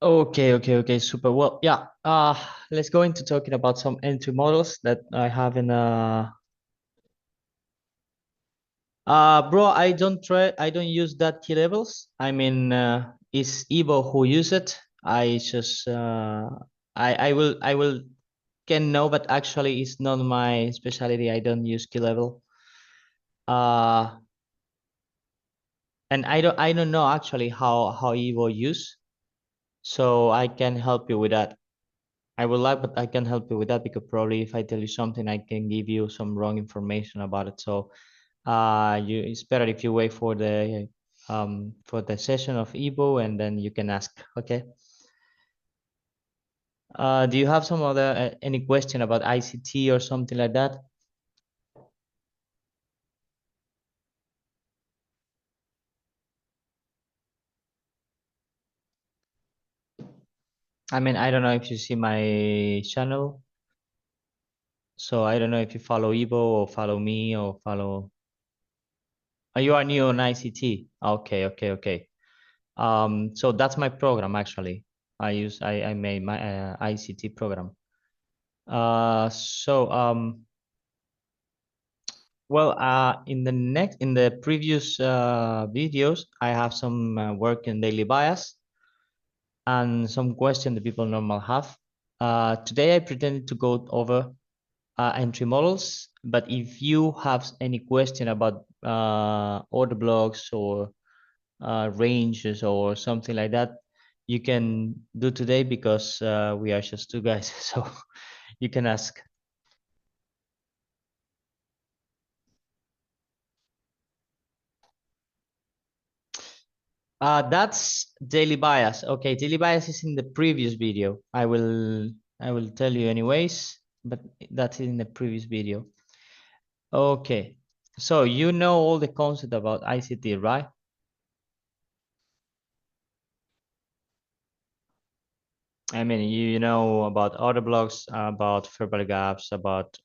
Okay, super. Well, yeah. Let's go into talking about some entry models that I have in bro, I don't use that key levels. I mean, it's Evo who use it. I just I will can know, but actually it's not my specialty. I don't use key level. Uh and I don't know actually how Evo use. So I can help you with that. I would like, but I can help you with that because probably if I tell you something, I can give you some wrong information about it. So it's better if you wait for the session of Evo and then you can ask. Okay. Do you have some other any question about ICT or something like that? I mean, I don't know if you see my channel. So I don't know if you follow Evo or follow me or follow. Oh, you are new on ICT. Okay. So that's my program actually. I made my ICT program. So well, in the previous videos, I have some work in daily bias and some question that people normal have. Today I pretended to go over entry models, but if you have any question about order blocks or ranges or something like that, you can do today because we are just two guys, so you can ask. That's daily bias. Okay, daily bias is in the previous video. I will tell you anyways, but that's in the previous video. Okay, so you know all the concept about ICT, right? I mean, you know about order blocks, about verbal gaps, about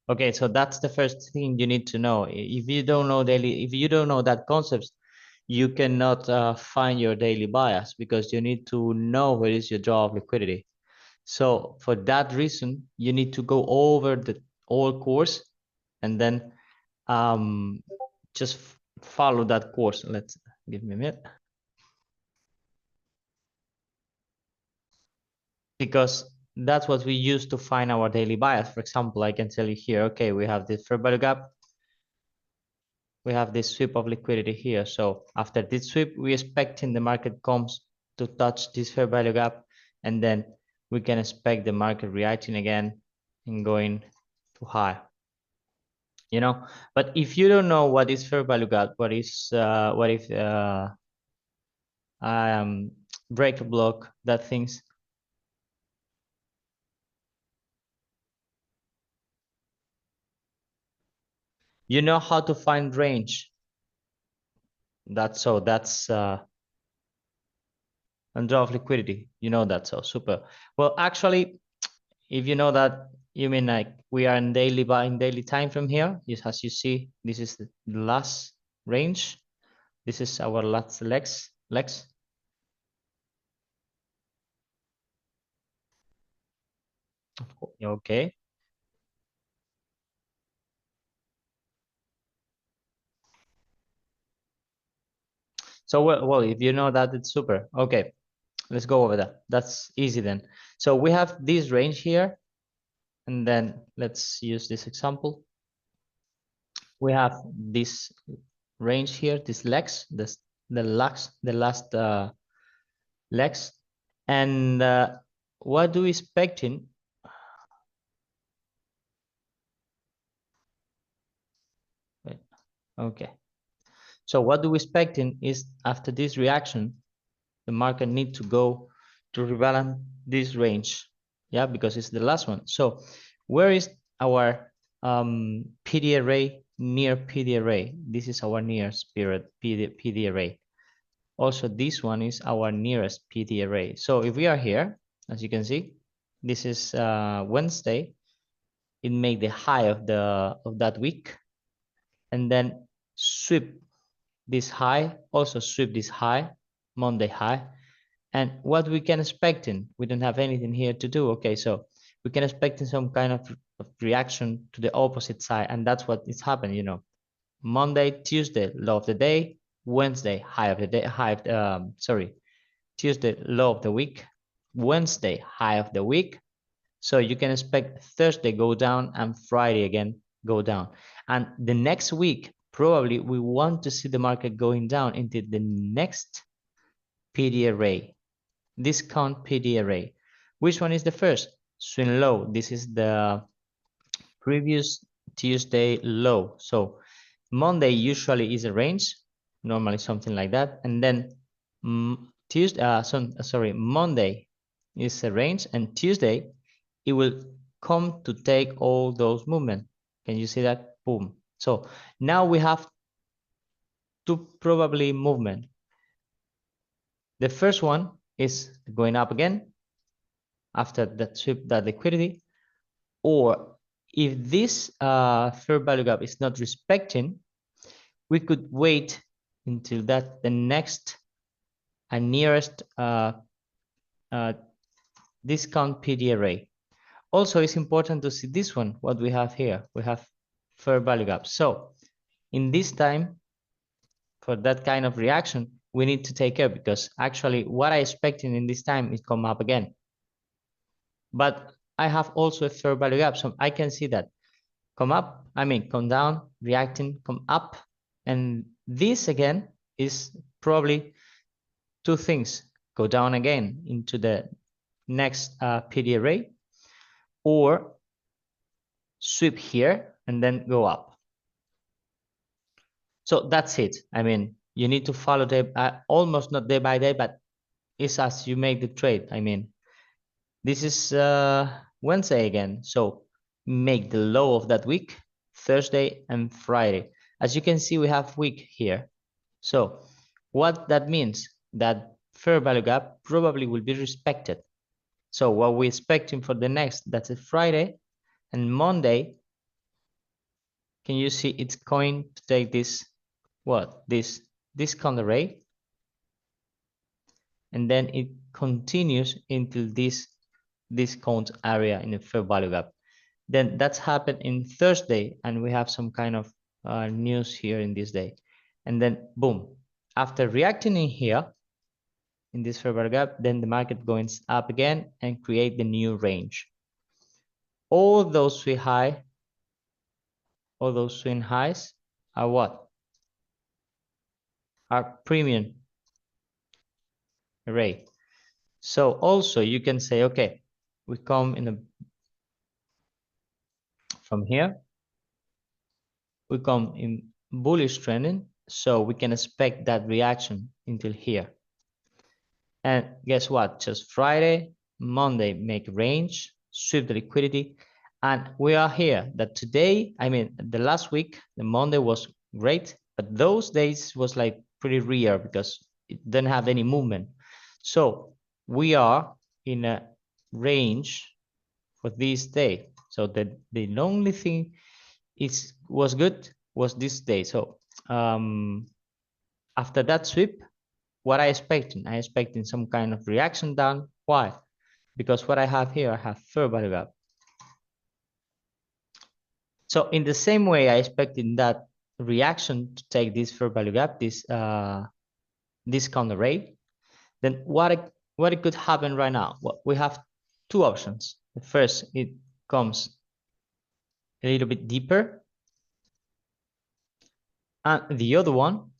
okay, so that's the first thing you need to know. If you don't know if you don't know that concept, you cannot find your daily bias because you need to know where is your draw of liquidity. So for that reason, you need to go over the whole course and then um, just follow that course. Let's give me a minute. Because that's what we use to find our daily bias. For example, I can tell you here, okay, we have this fair value gap. We have this sweep of liquidity here. So after this sweep, we expecting the market comes to touch this fair value gap, and then we can expect the market reacting again and going too high. You know, but if you don't know what is fair value gap, what if break a block, that things, you know how to find range. That's and draw of liquidity. You know that, so super. Well, actually, if you know that, you mean like we are in daily time from here. Yes, as you see, this is the last range. This is our last legs. Okay. So well, if you know that, it's super. Okay, let's go over that. That's easy then. So we have this range here, and then let's use this example. We have this range here, this legs, the last legs, and what do we expect in? Wait, okay. So what do we expect in is after this reaction, the market need to go to rebalance this range, yeah, because it's the last one. So where is our PD array near PD array? This is our nearest period PD array. Also, this one is our nearest PD array. So if we are here, as you can see, this is Wednesday. It made the high of that week, and then sweep this high, also sweep this high, Monday high, And what we can expect in, we don't have anything here to do. Okay, so we can expect in some kind of reaction to the opposite side, and that's what is happening, you know. Monday, Tuesday, low of the day, Wednesday, high of the day, Tuesday, low of the week, Wednesday, high of the week. So you can expect Thursday go down and Friday again go down. And the next week, probably we want to see the market going down into the next PD array, discount PD array. Which one is the first? Swing low. This is the previous Tuesday low. So Monday usually is a range, normally something like that. And then Monday is a range, and Tuesday it will come to take all those movements. Can you see that? Boom. So now we have two probably movement. The first one is going up again after that sweep, that liquidity, or if this fair value gap is not respecting, we could wait until that the next and nearest discount PD array. Also, it's important to see this one, what we have here. We have fair value gap. So in this time, for that kind of reaction, we need to take care, because actually what I expecting in this time is come up again. But I have also a fair value gap, so I can see that come up, come down, reacting, come up. And this again is probably two things: go down again into the next PD array, or sweep here and then go up. So that's it. You need to follow almost not day by day, but it's as you make the trade. This is Wednesday again. So make the low of that week, Thursday and Friday. As you can see, we have week here. So what that means, that fair value gap probably will be respected. So what we're expecting for the next, that's a Friday and Monday. Can you see it's going to take this, this discount array, and then it continues into this discount area in the fair value gap. Then that's happened in Thursday, and we have some kind of news here in this day. And then boom, after reacting in here, in this fair value gap, then the market goes up again and create the new range. All those swing highs are what? Are premium array. So also you can say, okay, we come from here, we come in bullish trending, so we can expect that reaction until here. And guess what? Just Friday, Monday, make range, sweep the liquidity, and we are here. That today, the last week, the Monday was great, but those days was like pretty rare because it didn't have any movement. So we are in a range for this day. So the only thing was good was this day. So after that sweep, what I expecting some kind of reaction down. Why? Because what I have here, I have fair value gap. So in the same way, I expected that reaction to take this fair value gap, this discount array. Then what it could happen right now? Well, we have two options. The first, it comes a little bit deeper, and the other one,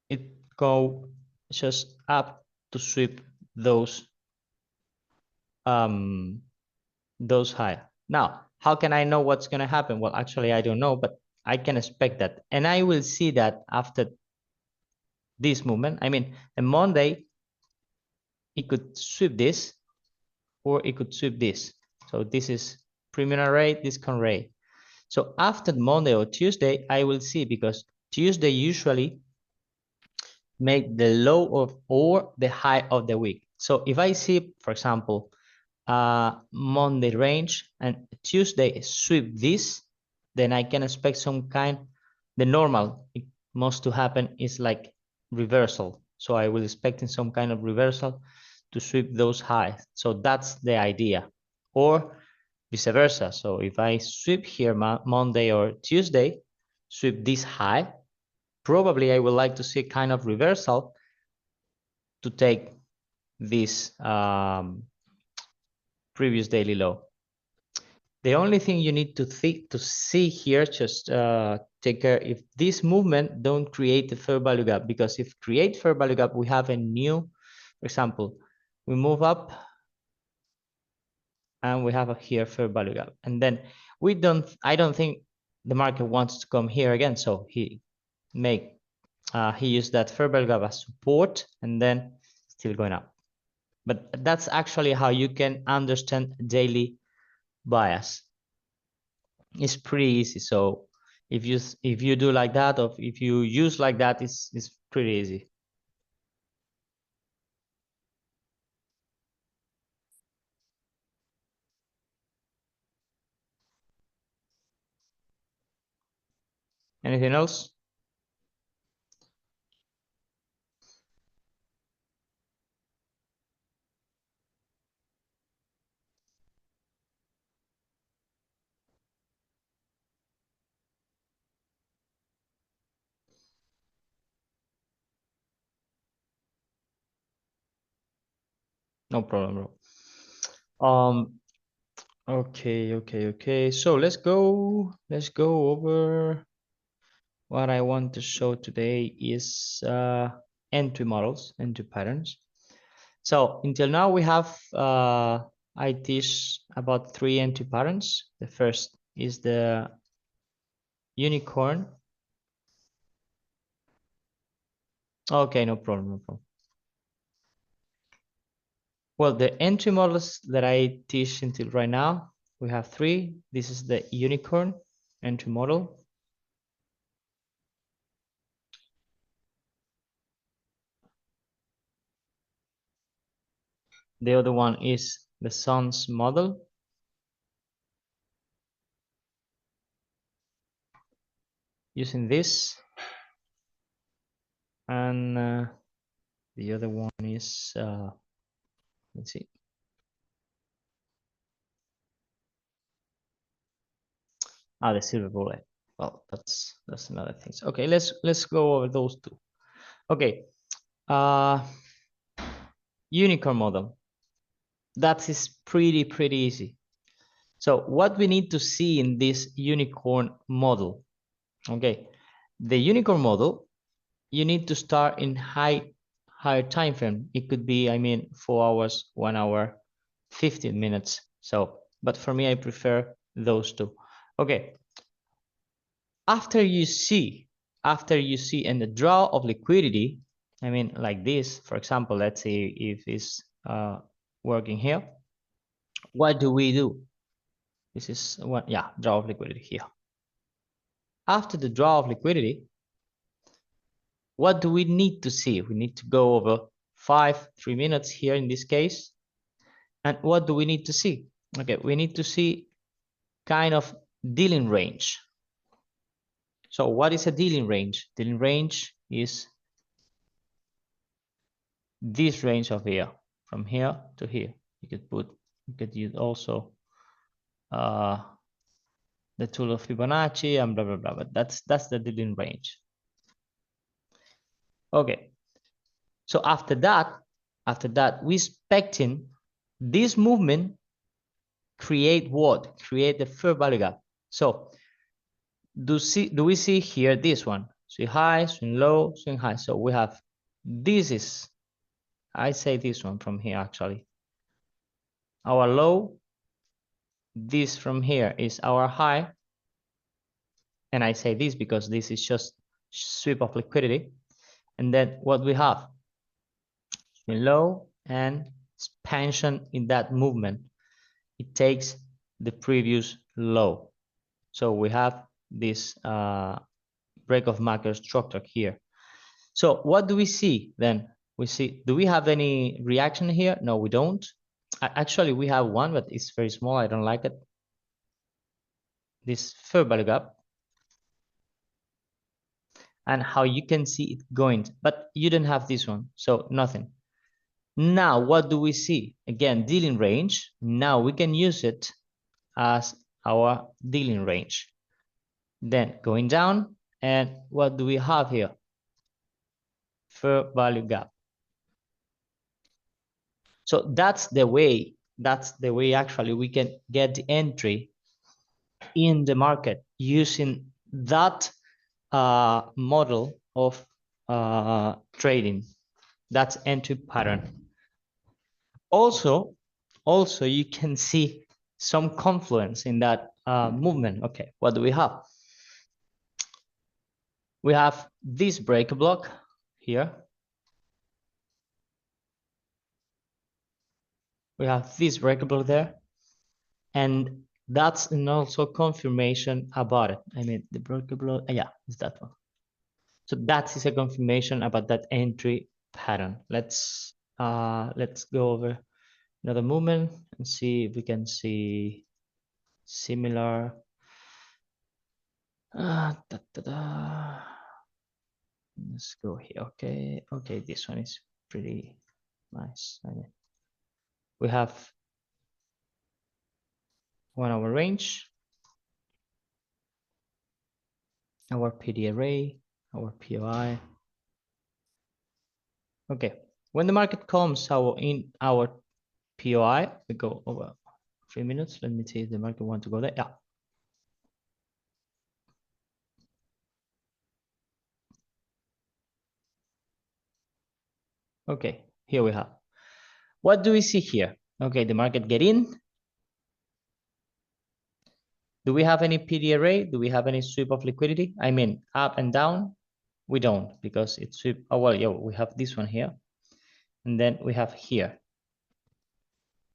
it go just up to sweep those higher. Now, how can I know what's going to happen? Well, actually, I don't know, but I can expect that. And I will see that after this movement. On Monday, it could sweep this, or it could sweep this. So this is premium array, discount array. So after Monday or Tuesday, I will see, because Tuesday usually make the low of or the high of the week. So if I see, for example, Monday range and Tuesday sweep this, then I can expect some kind, the normal it must to happen is like reversal. So I will expecting some kind of reversal to sweep those highs. So that's the idea, or vice versa. So if I sweep here Monday or Tuesday, sweep this high, probably I would like to see kind of reversal to take this previous daily low. The only thing you need to see here, just take care if this movement don't create a fair value gap, because if create fair value gap, we have a new, for example, we move up and we have a here fair value gap, and then I don't think the market wants to come here again, so he used that fair value gap as support and then still going up. But that's actually how you can understand daily bias. It's pretty easy. So if you do like that, or if you use like that, it's pretty easy. Anything else? No problem, bro. Okay. So let's go over what I want to show today is entry models, entry patterns. So until now we have I teach about 3 entry patterns. The first is the unicorn. Okay, no problem. Well, the entry models that I teach until right now, we have 3. This is the unicorn entry model. The other one is the sun's model. Using this. And the other one is, let's see. The silver bullet. Well, that's another thing. Okay, let's go over those 2. Okay, unicorn model. That is pretty easy. So what we need to see in this unicorn model, okay, the unicorn model, you need to start in higher time frame. It could be, 4 hours, 1 hour, 15 minutes. So, but for me, I prefer those 2. Okay. After you see in the draw of liquidity, like this, for example, let's say if it's working here, what do we do? This is what, yeah, draw of liquidity here. After the draw of liquidity, what do we need to see? We need to go over 3 minutes here in this case. And what do we need to see? Okay, we need to see kind of dealing range. So what is a dealing range? Dealing range is this range of here, from here to here. You could use also the tool of Fibonacci and blah blah blah, but that's the dealing range. Okay, so after that we expecting this movement create what? Create the fair value gap. So do we see here this one? Swing high, swing low, swing high. So we have, this is, I say this one from here actually. Our low, this from here is our high. And I say this because this is just sweep of liquidity. And then what we have, swing low and expansion in that movement. It takes the previous low. So we have this break of market structure here. So what do we see then? We see, do we have any reaction here? No, we don't. Actually, we have one, but it's very small. I don't like it. This fair value gap. And how you can see it going, but you don't have this one, so nothing. Now, what do we see? Again, dealing range. Now we can use it as our dealing range. Then going down, and what do we have here? Fair value gap. So that's the way actually we can get the entry in the market using that model of trading. That's entry pattern. Also, you can see some confluence in that movement. Okay, what do we have? We have this break block here. We have this break block there. And that's an also confirmation about it. I mean, the break block, yeah, it's that one. So that is a confirmation about that entry pattern. Let's go over another movement and see if we can see similar. Let's go here. Okay, this one is pretty nice. I mean, we have 1 hour range, our PD array, our POI. Okay, when the market comes in our POI, we go over 3 minutes. Let me see if the market want to go there. Yeah. Okay, here we have. What do we see here? Okay, the market get in. Do we have any PD array? Do we have any sweep of liquidity? I mean, up and down? We don't, because it's sweep. Oh, well, yeah, we have this one here. And then we have here.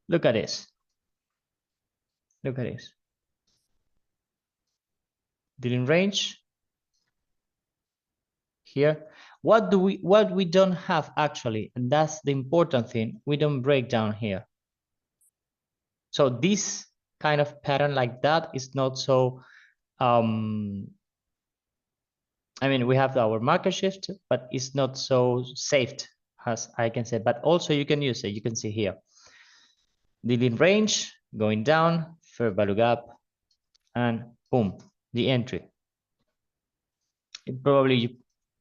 Look at this. Look at this. Dealing range. Here. What we don't have actually, and that's the important thing, we don't break down here. So this kind of pattern like that is not so, I mean, we have our market shift, but it's not so safe as I can say, but also you can use it. You can see here, dealing range going down, fair value gap, and boom, the entry.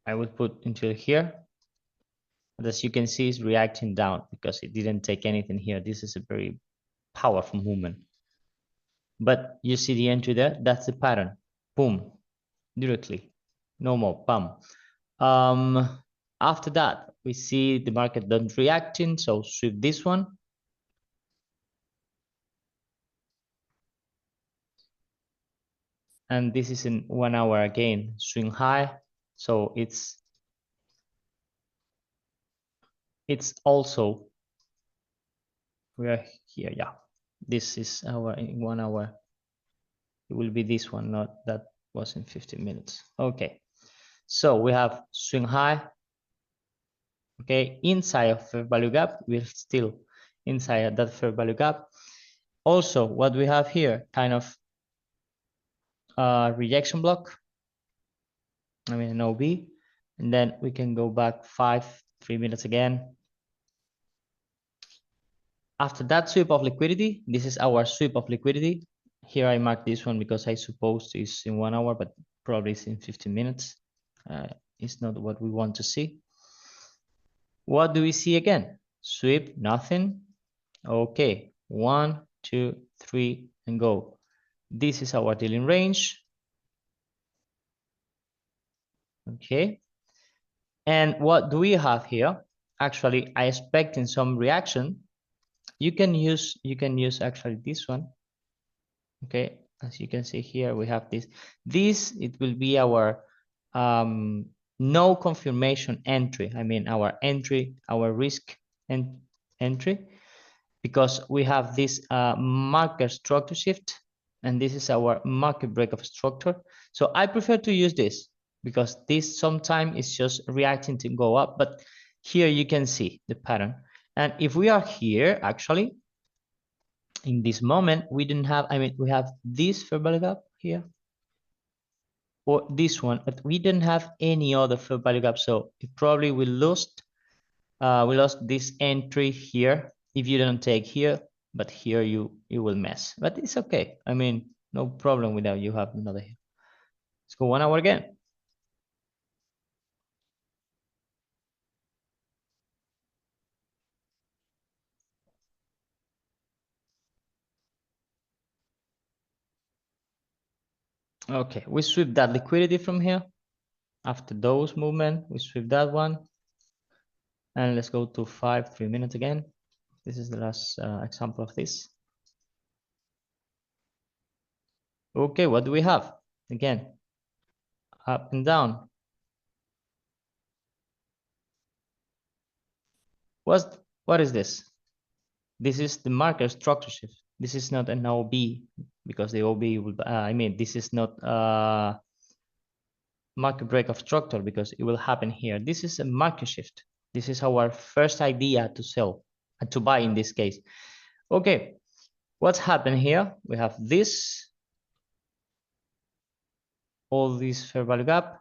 I would put until here. But as you can see, it's reacting down because it didn't take anything here. This is a very powerful movement. But you see the entry there? That's the pattern. Boom, directly. No more, bam. After that, we see the market not reacting, so sweep this one. And this is in 1 hour again, swing high. So it's also, we are here, yeah. This is our in 1 hour. It will be this one, not that was in 15 minutes. Okay, so we have swing high. Okay, inside of fair value gap, we're still inside that fair value gap. Also, what we have here, kind of rejection block. I mean, an OB, and then we can go back 3 minutes again. After that sweep of liquidity, this is our sweep of liquidity. Here I mark this one because I suppose it's in 1 hour, but probably it's in 15 minutes. It's not what we want to see. What do we see again? Sweep, nothing. Okay, 1, 2, 3, and go. This is our dealing range. Okay. And what do we have here? Actually, I expect in some reaction. You can use actually this one. Okay, as you can see here, we have this. This, it will be our no confirmation entry. I mean, our entry, our risk entry, because we have this market structure shift, and this is our market break of structure. So I prefer to use this because this sometimes is just reacting to go up, but here you can see the pattern. And if we are here, actually, in this moment, we didn't have, I mean, we have this fair value gap here, or this one, but we didn't have any other fair value gap. So it probably will lose We lost this entry here. If you don't take here, but here you will mess. But it's okay. I mean, no problem without you have another here. Let's go 1 hour again. Okay, we sweep that liquidity from here. After those movement, we sweep that one. And let's go to 3 minutes again. This is the last example of this. Okay, what do we have? Again, up and down. What is this? This is the market structure shift. This is not an OB because the OB will, I mean, this is not market break of structure because it will happen here. This is a market shift. This is our first idea to sell and to buy in this case. Okay, what's happened here? We have this, all this fair value gap,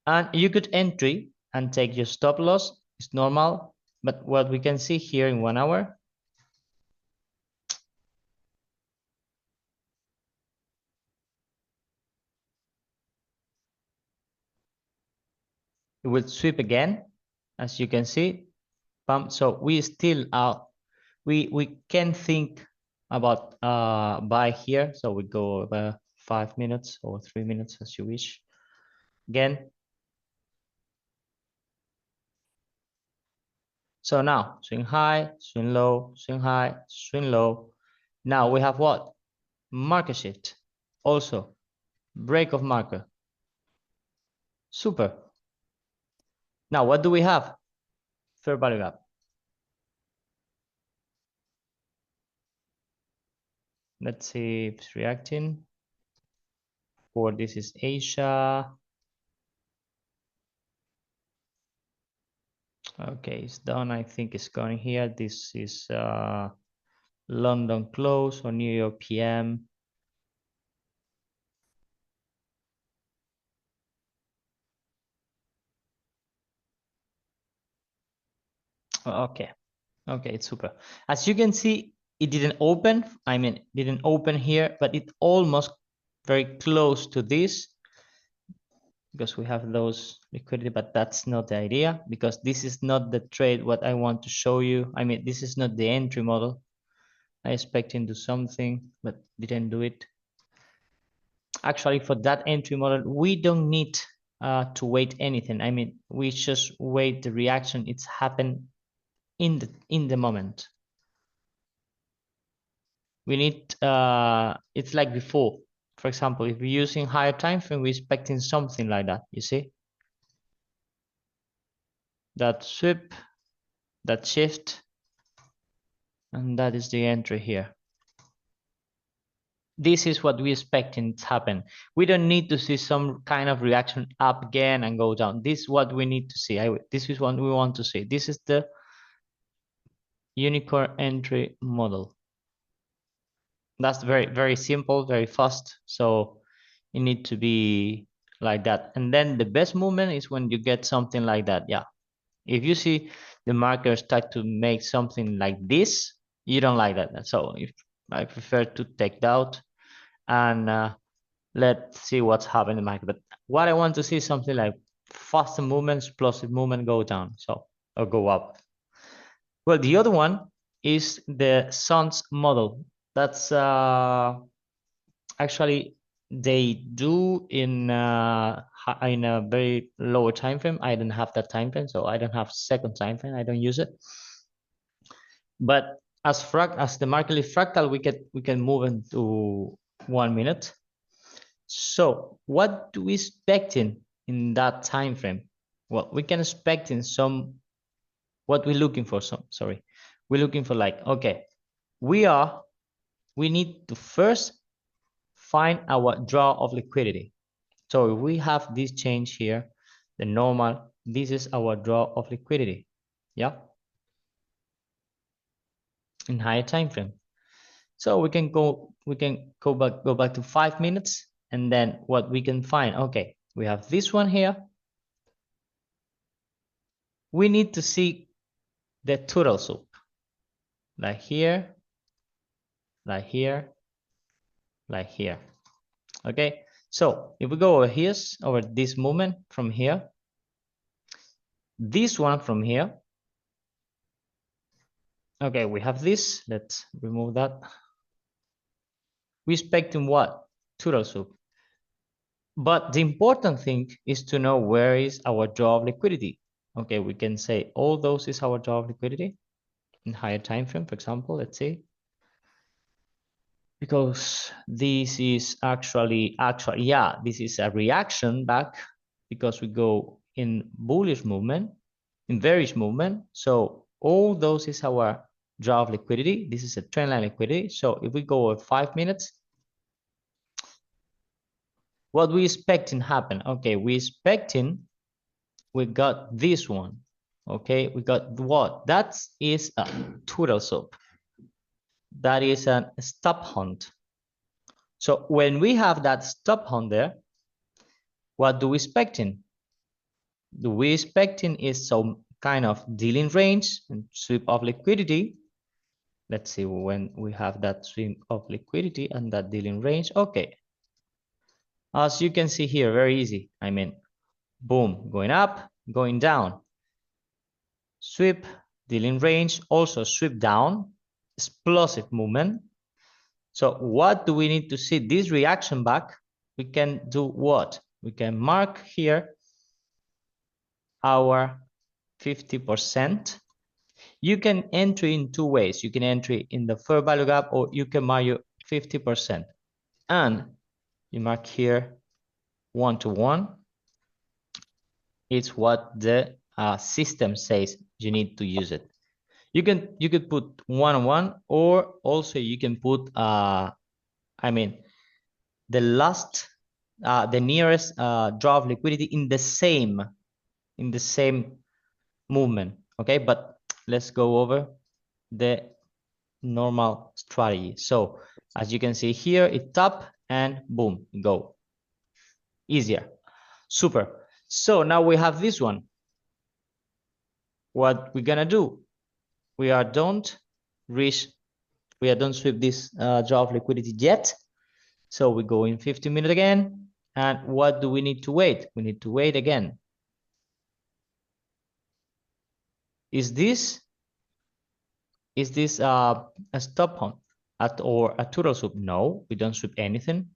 and you could entry and take your stop loss. It's normal, but what we can see here in 1 hour, it will sweep again, as you can see. So we still are, we can think about buy here. So we go about 5 minutes or 3 minutes as you wish. Again. So now swing high, swing low, swing high, swing low. Now we have what? Market shift. Also break of market. Super. Now what do we have? Fair value gap. Let's see if it's reacting. For this is Asia. Okay, it's done. I think it's going here. This is London close or New York PM. Okay, okay, it's super. As you can see, it didn't open. I mean, didn't open here, but it almost very close to this because we have those liquidity, but that's not the idea because this is not the trade what I want to show you. I mean, this is not the entry model. I expecting to do something, but didn't do it. Actually, for that entry model, we don't need to wait anything. I mean, we just wait the reaction. It's happened in the moment. We need it's like before. For example, if we're using higher time frame, we're expecting something like that. You see that sweep, that shift, and that is the entry here. This is what we expecting to happen. We don't need to see some kind of reaction up again and go down. This is what we need to see. This is what we want to see. This is the unicorn entry model. That's very, very simple, very fast. So you need to be like that. And then the best movement is when you get something like that. Yeah. If you see the marker start to make something like this, you don't like that. So if I prefer to take that out and let's see what's happening in the market. But what I want to see is something like faster movement, explosive movement go down. So or go up. Well, the other one is the Sun's model. That's actually they do in a very lower time frame. I don't have that time frame, so I don't have second time frame. I don't use it. But as the market is fractal, we can move into 1 minute. So what do we expect in that time frame? Well, we can expect in some what we're looking for. Sorry, we're looking for like okay, we need to first find our draw of liquidity. So if we have this change here, the normal, this is our draw of liquidity. Yeah. In higher time frame. So we can go back to 5 minutes and then what we can find. Okay, we have this one here. we need to see the total soup. Like here, like here, like here. Okay, so if we go over here, over this movement from here, this one from here. Okay, we have this. Let's remove that. We expecting what? Total soup. But the important thing is to know where is our draw of liquidity. Okay, we can say all those is our draw of liquidity in higher time frame, for example, let's see. Because this is actually, yeah, this is a reaction back because we go in bullish movement, in bearish movement. So all those is our draw of liquidity. This is a trend line liquidity. So if we go over 5 minutes, what we expecting happen? Okay, we expecting, we got this one. Okay, we got what? That is a total soup. That is a stop hunt. So when we have that stop hunt there, what do we expecting? Do we expecting is some kind of dealing range and sweep of liquidity. Let's see when we have that sweep of liquidity and that dealing range. Okay. As you can see here, very easy. I mean, boom, going up, going down. Sweep, dealing range, also sweep down, explosive movement. So what do we need to see this reaction back? We can do what? We can mark here our 50%. You can enter in two ways. You can enter in the fair value gap or you can mark your 50%. And you mark here 1-to-1. It's what the system says you need to use it. You could put 1-on-1 or also you can put I mean the last the nearest draw of liquidity in the same movement. Okay, but let's go over the normal strategy. So as you can see here, it tap and boom, go. Easier. Super. So now we have this one. What we're gonna do? We are don't sweep this draw of liquidity yet. So we go in 15 minutes again. And what do we need to wait? We need to wait again. Is this a stop hunt or a total sweep? No, we don't sweep anything.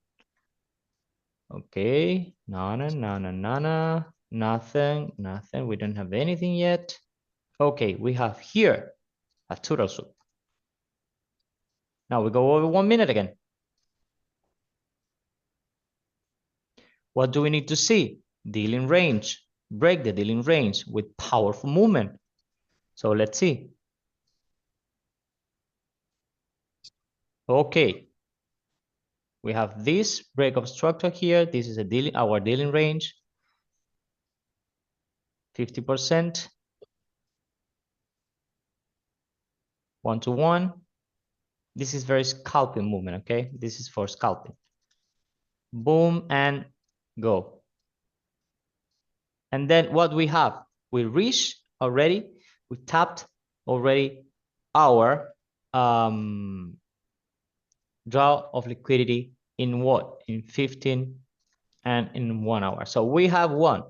Okay, nothing. We don't have anything yet. Okay, we have here a total sweep. Now we go over 1 minute again. What do we need to see? Dealing range. Break the dealing range with powerful movement. So let's see. Okay. We have this break of structure here. This is our dealing range. 50%. 1-to-1. This is very scalping movement, okay? This is for scalping. Boom and go. And then what we have? We reached already, we tapped already our draw of liquidity in what? In 15 and in 1 hour. So we have one,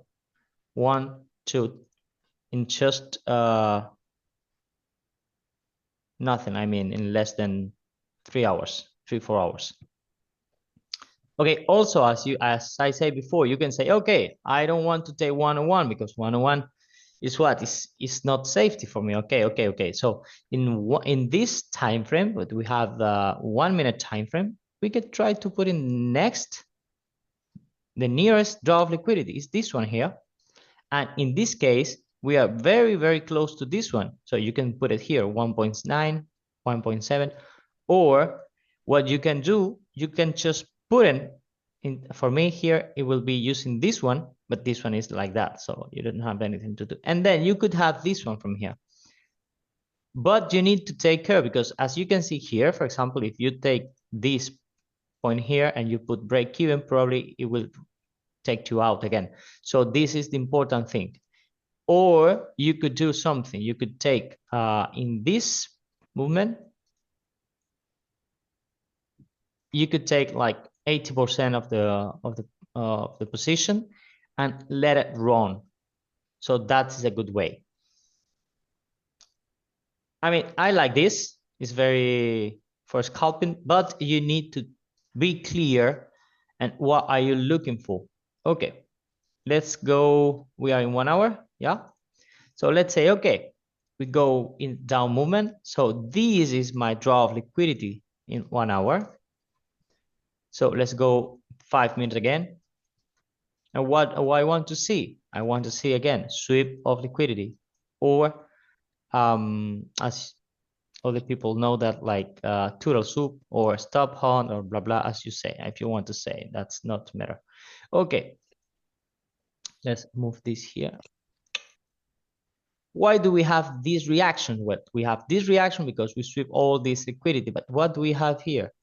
two, in just nothing. I mean, in less than 3 hours, 4 hours. Okay, also, as I say before, you can say, okay, I don't want to take 1-on-1 because 1-on-1 is what? It's not safety for me. Okay. So in this time frame, but we have the 1 minute time frame, we could try to put in next, the nearest draw of liquidity is this one here. And in this case, we are very, very close to this one. So you can put it here, 1.9, 1.7, or what you can do, you can just put in, for me here, it will be using this one, but this one is like that. So you don't have anything to do. And then you could have this one from here. But you need to take care because as you can see here, for example, if you take this point here and you put break even, probably it will take you out again. So this is the important thing. Or you could do something. You could take in this movement, you could take like 80% of the position and let it run. So that's a good way. I mean, I like this. It's very for scalping, but you need to be clear and what are you looking for? Okay, let's go. We are in 1 hour. Yeah. So let's say, okay, we go in down movement. So this is my draw of liquidity in 1 hour. So let's go 5 minutes again. And what I want to see? I want to see again, sweep of liquidity, or as other people know that like turtle soup or stop hunt or blah blah, as you say, if you want to say, that's not matter. Okay, let's move this here. Why do we have this reaction? Well, we have this reaction because we sweep all this liquidity, but what do we have here?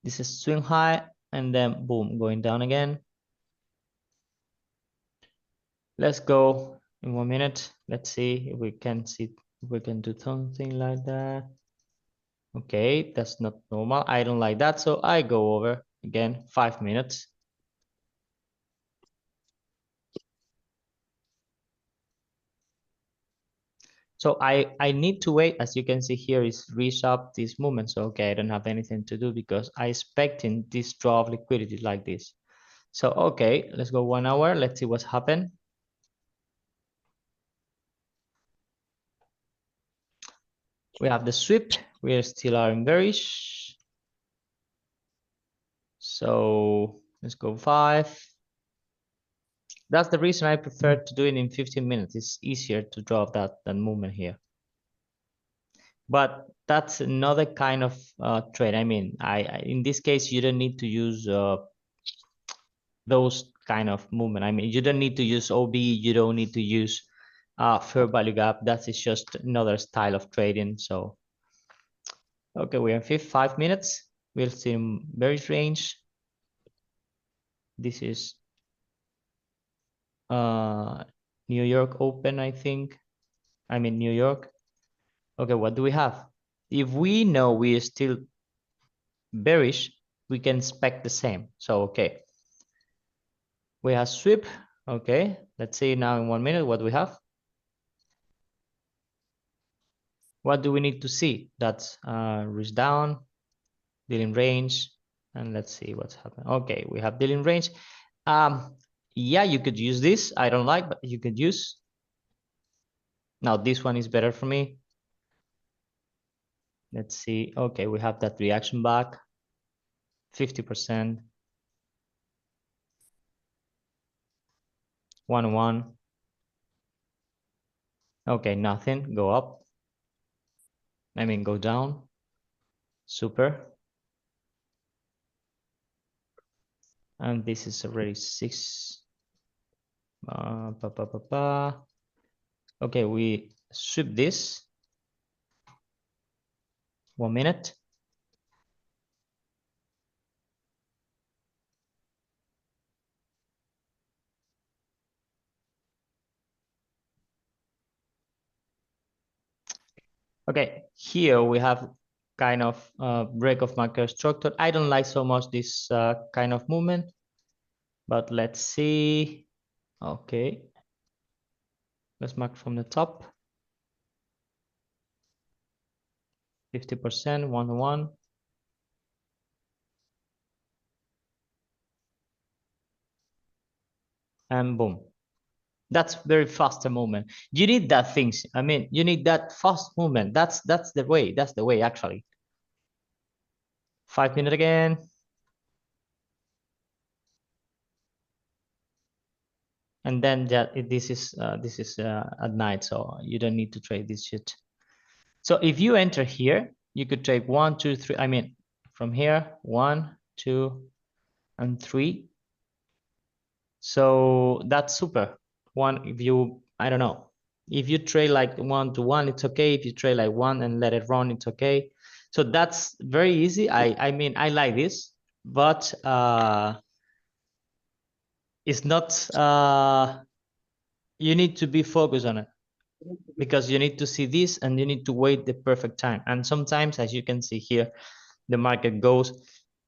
This is swing high and then boom, going down again. Let's go in 1 minute. Let's see if we can do something like that. Okay, that's not normal. I don't like that, so I go over again 5 minutes. So I need to wait. As you can see here, is reach up this movement. So okay, I don't have anything to do because I expecting this draw of liquidity like this. So okay, let's go 1 hour. Let's see what's happened. We have the sweep. We still are in bearish. So let's go 5. That's the reason I prefer to do it in 15 minutes. It's easier to draw that movement here. But that's another kind of trade. I mean, in this case, you don't need to use those kind of movement. I mean, you don't need to use OB. You don't need to use fair value gap. That is just another style of trading. So, okay, we're in 5 minutes. We'll see bearish range. This is New York Open, I think. I mean, New York. Okay, what do we have? If we know we are still bearish, we can expect the same. So, okay. We have sweep. Okay, let's see now in 1 minute what we have. What do we need to see? That's risk down, dealing range, and let's see what's happening. Okay, we have dealing range. Yeah, you could use this. I don't like, but you could use. Now this one is better for me. Let's see. Okay, we have that reaction back. 50%. 1-1. Okay, nothing. Go up. I mean, go down. Super. And this is already 6. Okay, we sweep this. 1 minute. Okay, here we have kind of break of market structure. I don't like so much this kind of movement, but let's see. Okay, let's mark from the top. 50%, 1-1. And boom. That's very fast movement. You need that things. I mean, you need that fast movement. That's the way. That's the way actually. 5 minutes again. And then this is at night, so you don't need to trade this shit. So if you enter here, you could trade 1, 2, 3. I mean, from here, 1, 2, and 3. So that's super. One, if you, I don't know, if you trade like 1-to-1, it's okay. If you trade like 1 and let it run, it's okay. So that's very easy. I mean, I like this, but it's not, you need to be focused on it, because you need to see this and you need to wait the perfect time. And sometimes, as you can see here, the market goes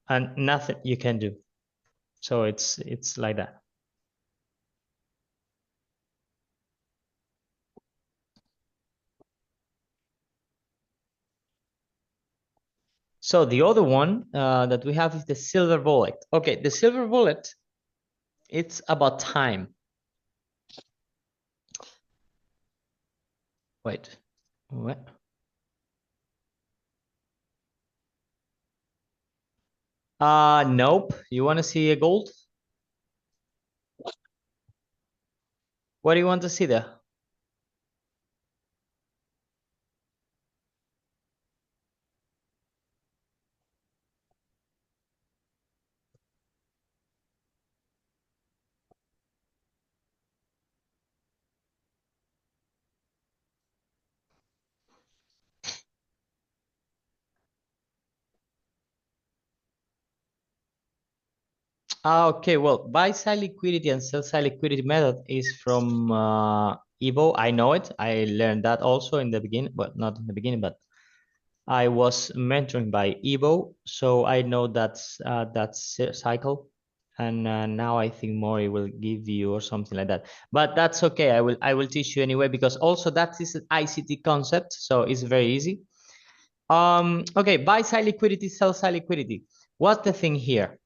and nothing you can do. So it's like that. So the other one that we have is the silver bullet. Okay, the silver bullet, it's about time. Wait, what? Nope. You want to see a gold? What do you want to see there? Okay, well, buy side liquidity and sell side liquidity method is from Evo. I know it. I learned that also in the beginning, but not in the beginning, but I was mentoring by Evo, so I know that cycle. And now I think Mori will give you or something like that. But that's okay. I will teach you anyway, because also that is an ICT concept, so it's very easy. Okay, buy side liquidity, sell side liquidity. What's the thing here?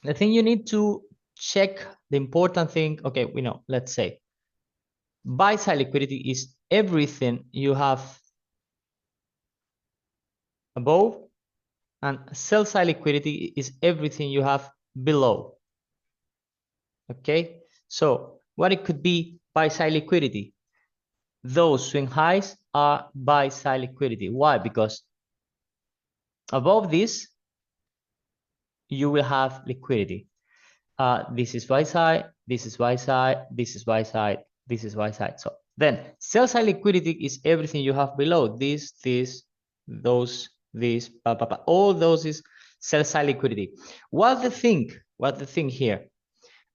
The thing you need to check, the important thing, okay, we know, let's say buy side liquidity is everything you have above, and sell side liquidity is everything you have below. Okay, so what it could be buy side liquidity? Those swing highs are buy side liquidity. Why? Because above this you will have liquidity. This is buy side, this is buy side, this is buy side, this is buy side. So then sell side liquidity is everything you have below. This, those, this, all those is sell side liquidity. What's the thing? What's the thing here?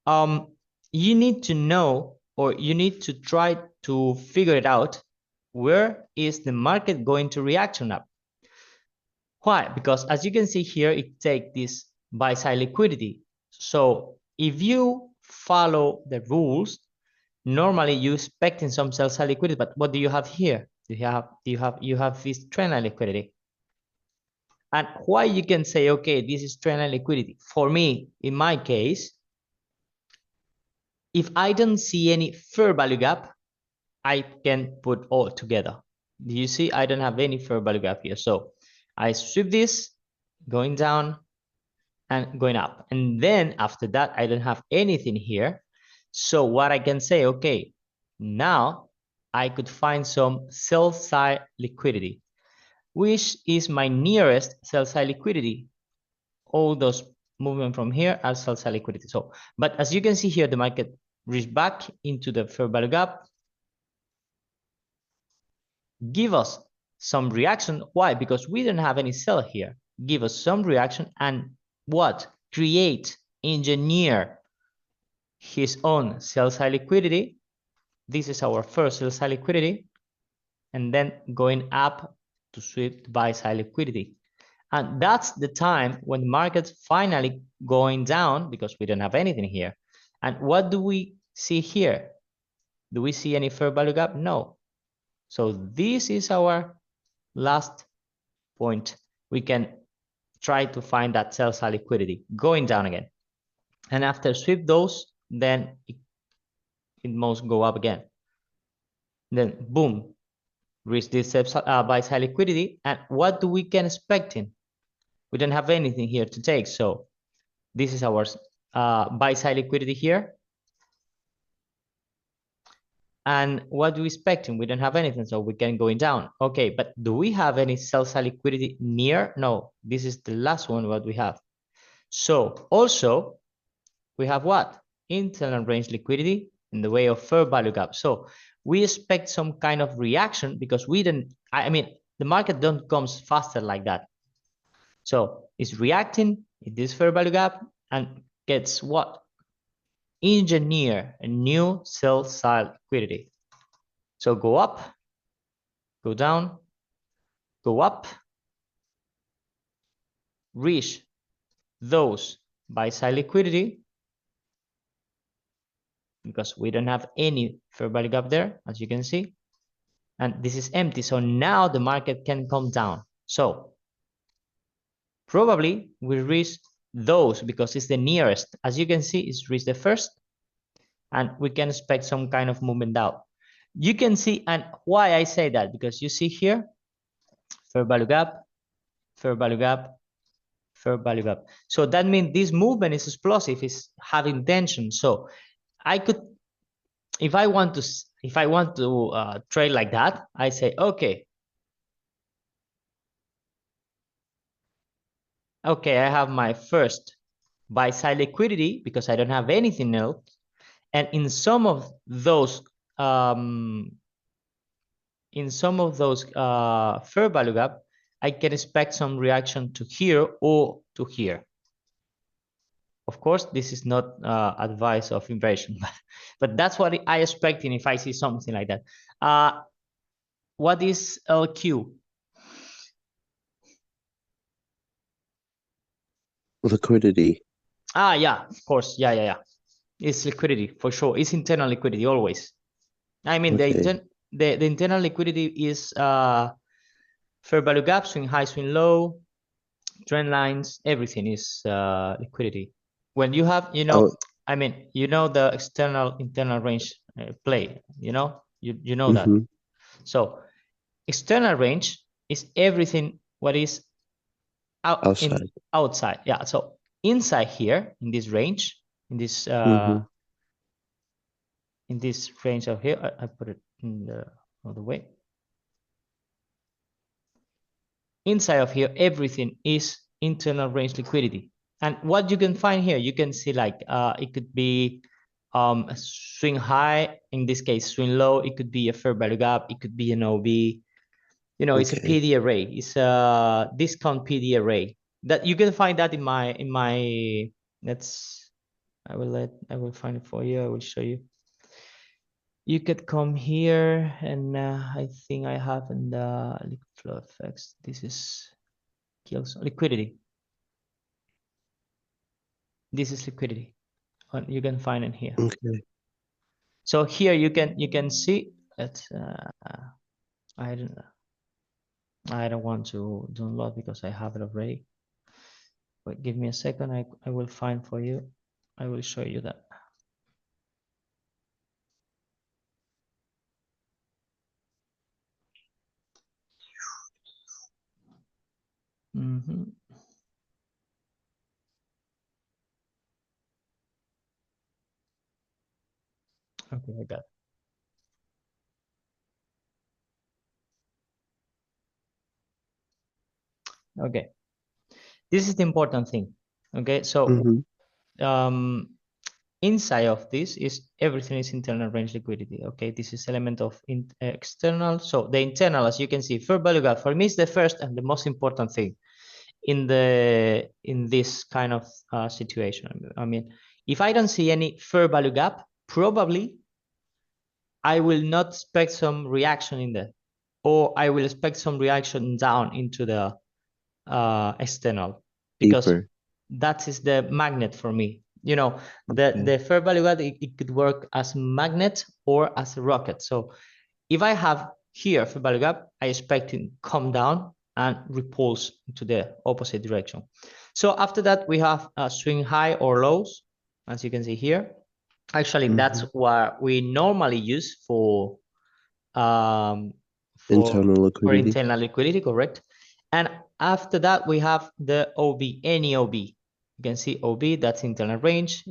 You need to know, or you need to try to figure it out, where is the market going to react on up? Why? Because as you can see here, it takes this buy side liquidity. So if you follow the rules, normally you expecting some sell side liquidity, but what do you have here? You have this trend line liquidity. And why you can say, okay, this is trend line liquidity. For me, in my case, if I don't see any fair value gap, I can put all together. Do you see? I don't have any fair value gap here. So I sweep this going down and going up. And then after that, I don't have anything here. So what I can say, okay, now I could find some sell side liquidity, which is my nearest sell side liquidity. All those movement from here are sell side liquidity. So, but as you can see here, the market reached back into the fair value gap, give us some reaction. Why? Because we don't have any sell here. Give us some reaction and what? Create, engineer his own sell side liquidity. This is our first sell side liquidity. And then going up to sweep the buy side liquidity. And that's the time when the market's finally going down, because we don't have anything here. And what do we see here? Do we see any fair value gap? No. So this is our last point. We can try to find that sell side liquidity going down again. And after sweep those, then it must go up again. Then boom, reach this buy side liquidity. And what do we can expect in? We don't have anything here to take. So this is our buy side liquidity here. And what do we expecting? We don't have anything, so we can going down. Okay, but do we have any sell side liquidity near? No, this is the last one what we have. So also we have what? Internal range liquidity in the way of fair value gap. So we expect some kind of reaction, because we didn't, I mean, the market don't comes faster like that. So it's reacting in this fair value gap and gets what? engineer a new sell side liquidity. So go up, go down, go up, reach those buy side liquidity, because we don't have any fair value gap there, as you can see, and this is empty. So now the market can come down. So probably we reach those because it's the nearest. As you can see, it's reached the first, and we can expect some kind of movement down. You can see, and why I say that, because you see here, fair value gap, fair value gap, fair value gap. So that means this movement is explosive, is having tension. So I could, if I want to trade like that, I say, okay, I have my first buy side liquidity because I don't have anything else. And in some of those fair value gap, I can expect some reaction to here or to here. Of course, this is not advice of inversion, but that's what I expect if I see something like that. What is LQ? Liquidity. Yeah, of course. Yeah. It's liquidity for sure. It's internal liquidity always. I mean, Okay. the internal liquidity is fair value gap, swing high, swing low, trend lines, everything is liquidity. When you have, Oh, I mean, the internal range play, you know that. mm-hmm. So external range is everything what is Outside. outside. Yeah. So inside here in this range, in this Mm-hmm. range of here, I put it in the other way. Inside of here, everything is internal range liquidity. And what you can find here, you can see like it could be swing high, in this case swing low, it could be a fair value gap, it could be an OB, it's a Okay. PD array, it's a discount PD array. That you can find that in my let's I will find it for you, I will show you. You could come here, and I think I have in the liquid flow effects, this is kills liquidity. This is liquidity. You can find it here. Okay. So here you can see that I don't want to download because I have it already. But give me a second. I will find for you. I will show you that. Okay, I got it. Okay, this is the important thing. Okay, so inside of this is everything is internal range liquidity. Okay, this is element of external. So the internal, as you can see, fair value gap for me is the first and the most important thing in this kind of situation. I mean, if I don't see any fair value gap, probably I will not expect some reaction in there, or I will expect some reaction down into the external, because Deeper. that is the magnet for me. Okay. The fair value gap, it could work as magnet or as a rocket. So if I have here fair value gap, I expect it to come down and repulse into the opposite direction. So after that, we have swing high or lows, as you can see here. Actually, that's what we normally use for Internal liquidity. internal liquidity, correct? And after that, we have the OB, any OB. You can see OB, that's internal range,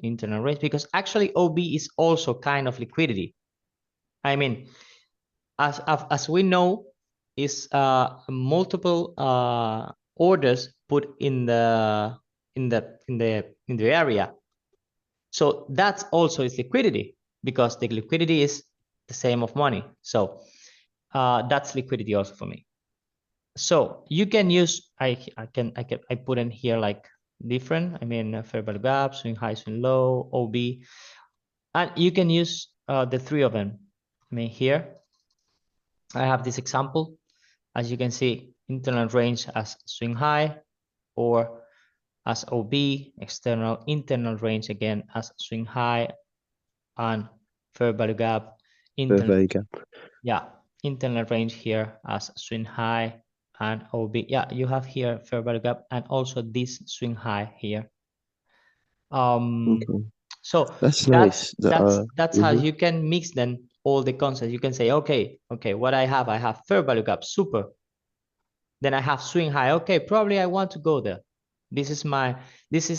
because actually OB is also kind of liquidity. I mean, as we know, is multiple orders put in the area. So that also is liquidity, because the liquidity is the same of money. So that's liquidity also for me. So you can use, I put in here like different, I mean, fair value gap, swing high, swing low, OB. And you can use the three of them. I mean, here I have this example. As you can see, internal range as swing high, or as OB, internal range again as swing high, and fair value gap, Fair value gap. yeah, internal range here as swing high and OB. Yeah, you have here fair value gap and also this swing high here. Okay. So That's nice. that's how you can mix then all the concepts. You can say, okay, what I have fair value gap, super. Then I have swing high. Okay, probably I want to go there. This is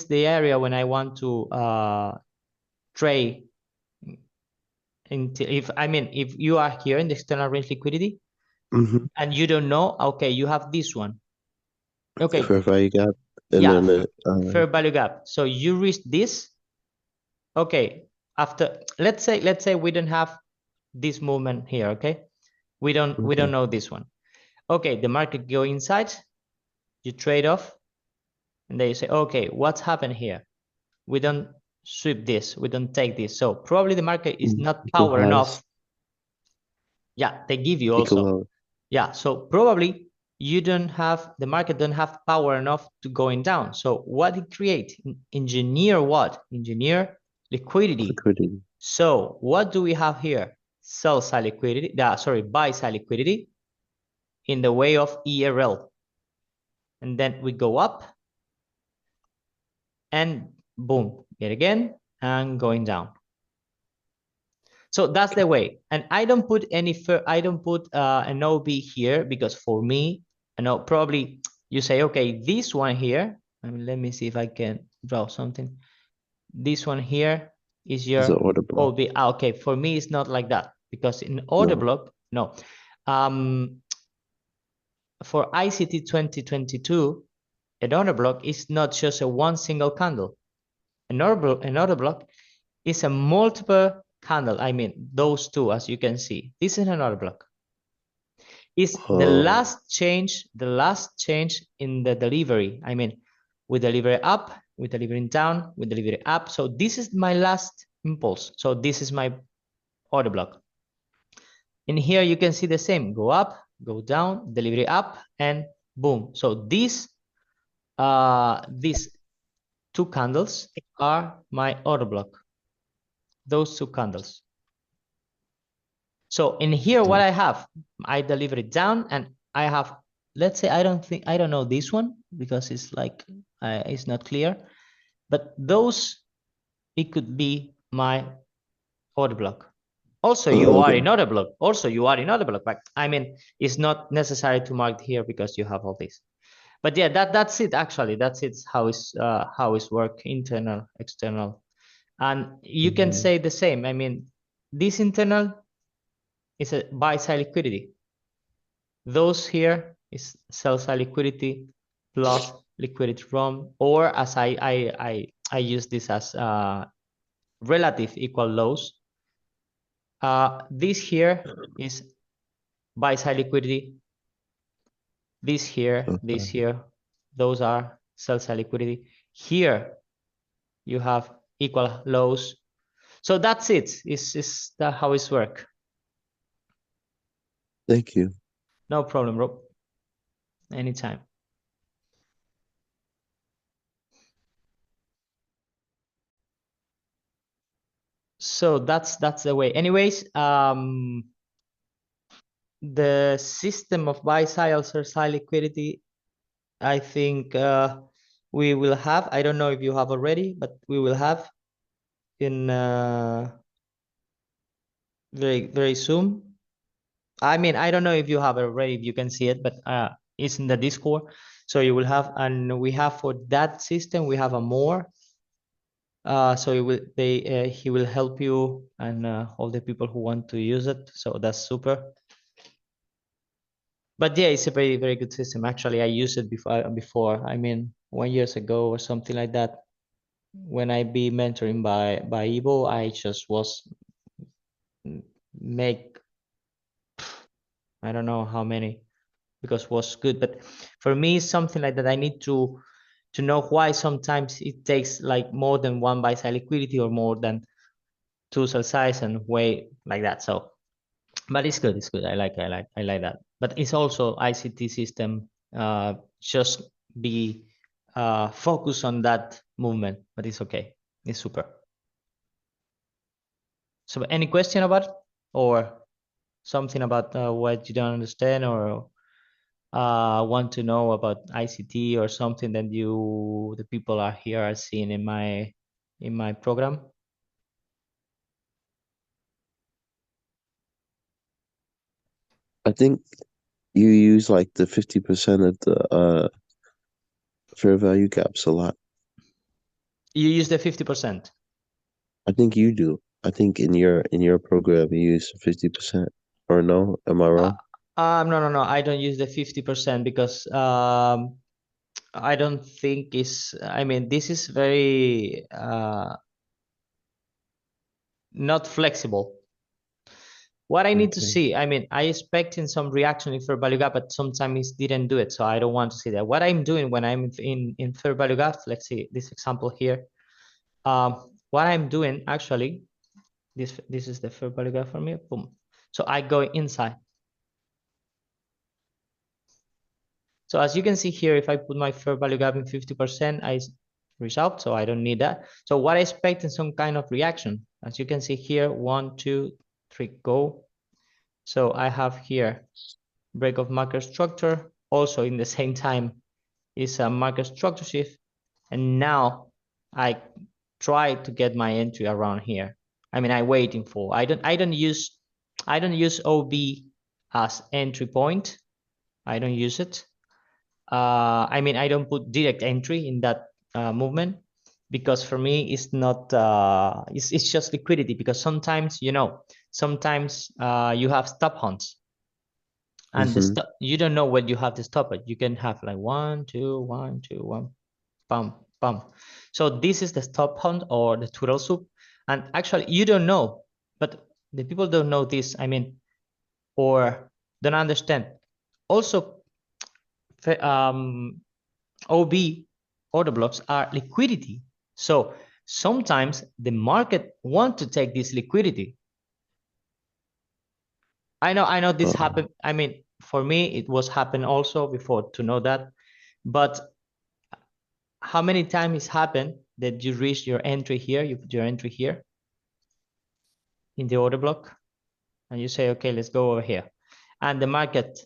the area when I want to trade. If you are here in the external range liquidity and you don't know, okay, you have this one. Okay. Fair value gap. And yeah, then fair value gap. So you reach this. Okay, after let's say we don't have this movement here. Okay, we don't know this one. Okay, the market go inside, you trade off, and then you say, okay, what's happened here? We don't sweep this, we don't take this. So probably the market is not power enough. Yeah, they give you also. Yeah, so probably you don't have, the market don't have power enough to going down. So what it create? Engineer what? Engineer liquidity. So what do we have here? Sell side liquidity, buy side liquidity in the way of ERL. And then we go up and boom, yet again, and going down. So that's the way. And I don't put an OB here because for me, I know probably you say, okay, this one here, let me see if I can draw something. This one here is your order block. OB. Okay, for me, it's not like that because in order block, no. For ICT 2022, an order block is not just a one single candle. An order block is a multiple candle. I mean, those two, as you can see. This is an order block. It's the last change in the delivery. I mean, we deliver up, we deliver down, we deliver up. So this is my last impulse. So this is my order block. In here, you can see the same. Go up, go down, delivery up, and boom. So these two candles are my order block. Those two candles. So in here, what I have, I deliver it down, and I have, let's say, I don't know this one because it's like it's not clear, but those, it could be my order block. Also, you are in order block. But I mean, it's not necessary to mark here because you have all this. But yeah, that's it. Actually, that's it. How it's work, internal, external, and you can say the same. I mean, this internal is a buy side liquidity. Those here is sell side liquidity plus liquidity from, or as I use this as relative equal lows. This here is buy side liquidity. This here, those are sell side liquidity. Here you have equal lows. So that's it. Is that how it's work? Thank you. No problem, Rob. Anytime. So that's the way. Anyways, the system of buy side or sell side liquidity, I think we will have. I don't know if you have already, but we will have in very soon. I mean, I don't know if you have it already, if you can see it, but it's in the Discord. So you will have, and we have for that system, we have a more. So he will help you and all the people who want to use it. So that's super. But yeah, it's a very, very good system. Actually, I used it before. I mean, 1 year ago or something like that. When I be mentoring by Evo, I just was make, I don't know how many, because it was good. But for me, something like that, I need to know why sometimes it takes like more than one buy side liquidity or more than two cell size and weight like that. So, but it's good. It's good. I like that. But it's also ICT system. Just be focus on that movement. But it's okay. It's super. So, any question about it? Or something about what you don't understand, or want to know about ICT, or something that the people are here are seeing in my program? I think you use like the 50% of the fair value gaps a lot. You use the 50%. I think you do. I think in your program you use 50%. Or no? Am I Uh, wrong? no. I don't use the 50% because I don't think it's. I mean, this is very not flexible. What I need to Okay. see, I mean, I expect in some reaction in fair value gap, but sometimes didn't do it, so I don't want to see that. What I'm doing when I'm in fair value gap, let's see this example here. What I'm doing actually, this is the fair value gap for me. Boom. So I go inside. So as you can see here, if I put my fair value gap in 50%, I result, so I don't need that. So what I expect in some kind of reaction, as you can see here, 1, 2, 3, go. So I have here break of market structure. Also in the same time is a market structure shift. And now I try to get my entry around here. I mean, I waiting for, I don't use OB as entry point. I don't use it. I mean, I don't put direct entry in that movement, because for me it's not it's just liquidity, because sometimes sometimes you have stop hunts, and the Mm-hmm. stop, you don't know when you have to stop it. You can have like 1 2 1 2 1, bam bam. So this is the stop hunt or the turtle soup, and actually you don't know, but the people don't know this, I mean, or don't understand also. OB order blocks are liquidity. So sometimes the market want to take this liquidity. I know this Uh, happened. I mean, for me, it was happened also before to know that. But how many times it's happened that you reach your entry here, you put your entry here in the order block, and you say, okay, let's go over here. And the market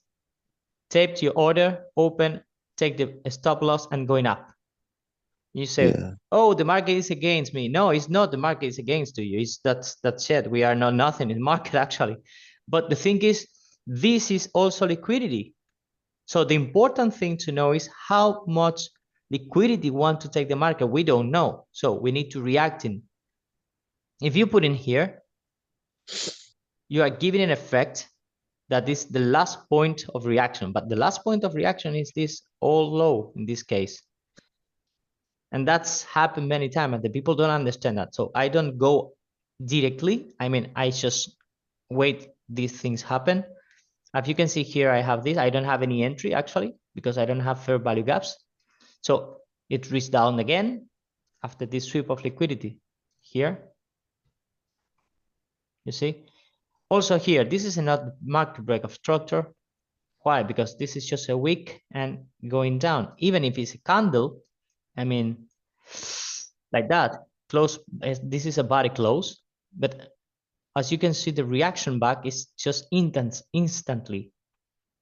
taped your order, open, take the stop loss and going up. You say, yeah. oh, the market is against me. No, it's not. The market is against you. It's that's it. We are not nothing in the market actually. But the thing is, this is also liquidity. So the important thing to know is how much liquidity want to take the market. We don't know. So we need to react in. If you put in here, you are giving an effect that is the last point of reaction. But the last point of reaction is this all low in this case. And that's happened many times, and the people don't understand that. So I don't go directly. I mean, I just wait these things happen. As you can see here, I have this. I don't have any entry actually, because I don't have fair value gaps. So it reached down again after this sweep of liquidity here. You see? Also here, this is another market break of structure. Why? Because this is just a wick and going down. Even if it's a candle, I mean, like that, close, this is a body close, but as you can see, the reaction back is just intense, instantly.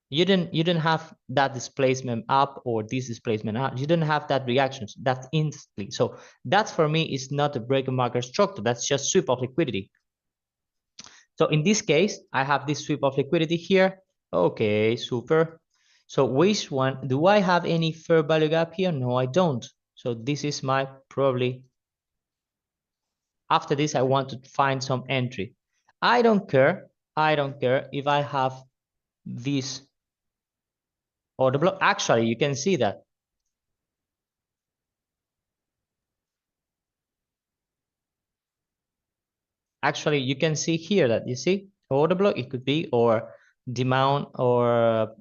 You didn't have that displacement up or this displacement up. You don't have that reaction. That's instantly. So that for me is not a break of market structure. That's just sweep of liquidity. So in this case, I have this sweep of liquidity here. Okay, super. So which one, do I have any fair value gap here? No, I don't. So this is my probably, after this, I want to find some entry. I don't care if I have this order block. Actually, you can see that. Actually, you can see here that you see order block, it could be, or demand, or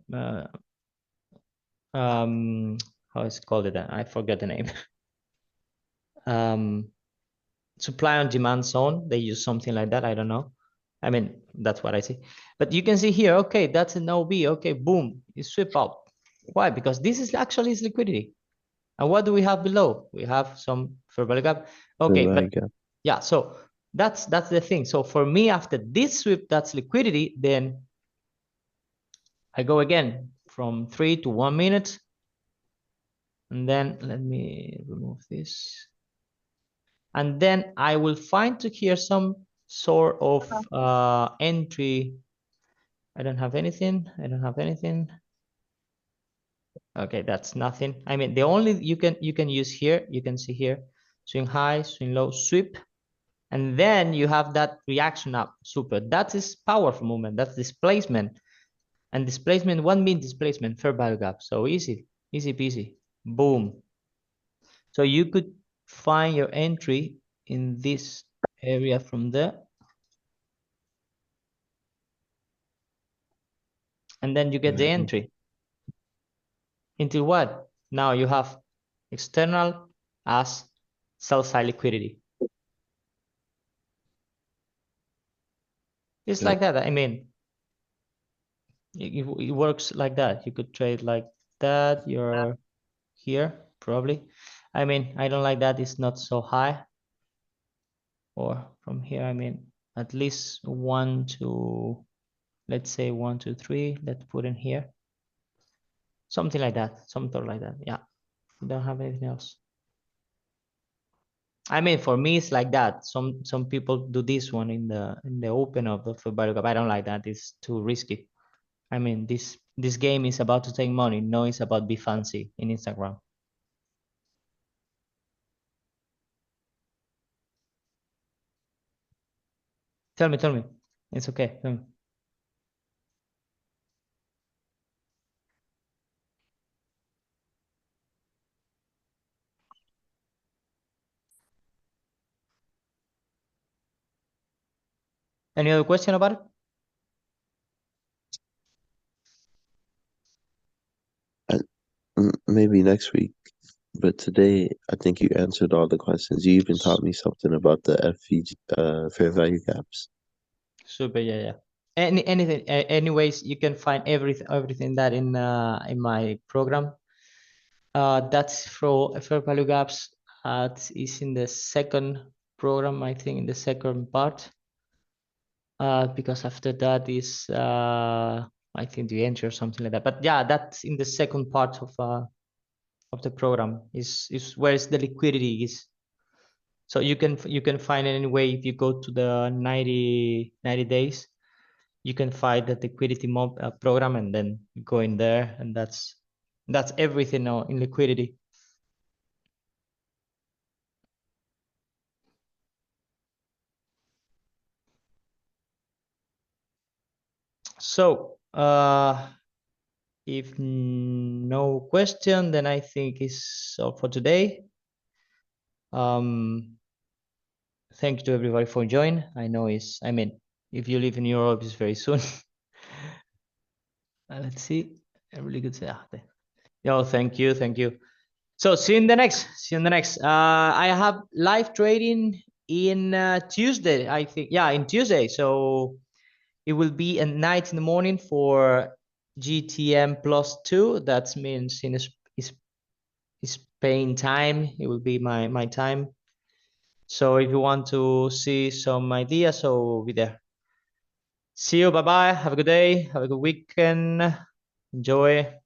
how is it called it? I forget the name. supply on demand zone. They use something like that. I don't know. I mean, that's what I see. But you can see here, okay, that's an OB. Okay, boom, you sweep out. Why? Because this is actually is liquidity. And what do we have below? We have some fair value gap. Fair Okay, value but gap. yeah, so that's the thing. So for me, after this sweep, that's liquidity, then I go again from 3 to 1 minute. And then let me remove this. And then I will find to here some sort of entry. I don't have anything. I don't have anything. Okay, that's nothing. I mean, the only you can use here, you can see here, swing high, swing low, sweep, and then you have that reaction up. Super. That is powerful movement. That's displacement. And displacement, what means displacement? Fair value gap. So easy, easy peasy. Boom. So you could find your entry in this area from there. And then you get the entry. Into what? Now you have external as sell side liquidity. It's like that. I mean, it works like that. You could trade like that. You're here, probably. I mean, I don't like that. It's not so high. Or from here, I mean, at least 1 to, let's say 1, 2, 3. Let's put in here. Something like that. Something like that. Yeah. We don't have anything else. I mean, for me, it's like that. Some people do this one in the open of the football cup. I don't like that. It's too risky. I mean, this game is about to take money. No, it's about be fancy in Instagram. Tell me. It's okay. Tell me. Any other question about it? Maybe next week, but today I think you answered all the questions. You even taught me something about the FVG, fair value gaps. Super. Yeah, yeah. Anything. Anyways, you can find everything that in my program. That's for fair value gaps. Is in the second program, I think, in the second part. Because after that is I think the entry or something like that. But yeah, that's in the second part of the program is where is the liquidity is. So you can find it anyway if you go to the 90 days, you can find the liquidity mob program and then go in there, and that's everything now in liquidity. So if no question, then I think it's all for today. Thank you to everybody for joining. I know I mean, if you live in Europe, it's very soon. Let's see. A really good. Yo, thank you, thank you. So see you in the next. See you in the next. I have live trading in Tuesday, I think. Yeah, in Tuesday. So it will be at night in the morning for GTM +2. That means in Spain time. It will be my time. So if you want to see some ideas, so we'll be there. See you. Bye bye. Have a good day. Have a good weekend. Enjoy.